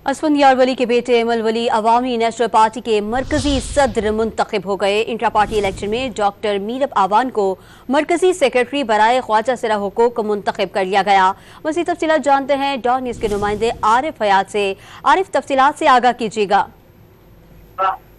असफंदियार वली के बेटे अमल वली अवामी national party के मरकजी सदर मुंतखब हो गए। इंट्रा पार्टी इलेक्शन में डॉक्टर मीरब आवान को मरकजी सेक्रेटरी बराए ख्वाजा सिरा हुकूक मुंतखब कर लिया गया। मज़ीद तफसीलात जानते हैं डॉन न्यूज़ के नुमाइंदे आरिफ हयात से। आरिफ, तफसीलात से आगाह कीजिएगा।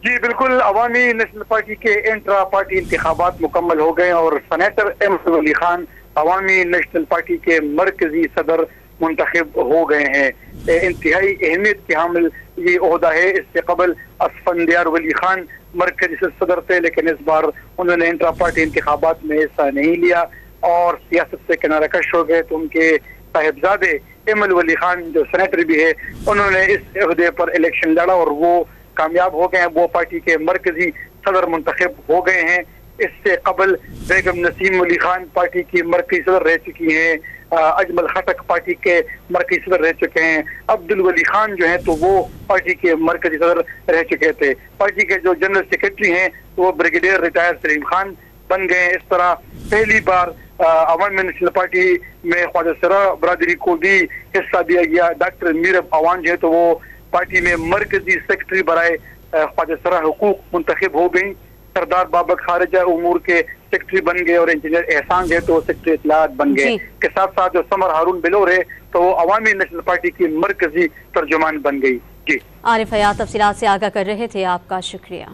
जी बिल्कुल, अवामी नेशनल पार्टी के इंट्रा पार्टी इंतखाबात मुकम्मल हो गए और सेनेटर अमल वली खान अवामी नेशनल पार्टी के मरकजी सदर मुंतखब हो गए हैं। इंतहाई अहमियत के हामिल ये ओहदा है। इससे कबल असफंदियार वली खान मरकजी सदर थे, लेकिन इस बार उन्होंने इंट्रा पार्टी इंतखाबात में हिस्सा नहीं लिया और सियासत से किनारा कश हो गए। तो उनके साहिबजादे अमल वली खान जो सेनेटर भी है, उन्होंने इस ओहदे पर इलेक्शन लड़ा और वो कामयाब हो गए हैं। वो पार्टी के मरकजी सदर मुंतखब हो गए हैं। इससे कबल बेगम नसीम अली खान पार्टी की मरकजी सदर रह चुकी हैं। अजमल खटक पार्टी के मरकजी सदर रह चुके हैं। अब्दुल वली खान जो हैं तो वो पार्टी के मरकजी सदर रह चुके थे। पार्टी के जो जनरल सेक्रेटरी हैं तो वो ब्रिगेडियर रिटायर सलीम खान बन गए। इस तरह पहली बार अवामी नेशनल पार्टी में ख्वाजा सिरा बरादरी को भी हिस्सा दिया गया। डॉक्टर मीरब आवान जो है तो वो पार्टी में मरकजी सेक्रेटरी बराए ख्वाजा सिरा हुकूक मुंतखब हो गई। सरदार बाबक खारिजा उमूर के सेक्रेटरी बन गए और इंजीनियर एहसान जो है तो सेक्रेटरी इत्तलात बन गए। के साथ साथ जो समर हारून बिलोर है तो वो अवामी नेशनल पार्टी की मरकजी तर्जुमान बन गई। जी आरिफ हयात तफसीलात से आगाह कर रहे थे, आपका शुक्रिया।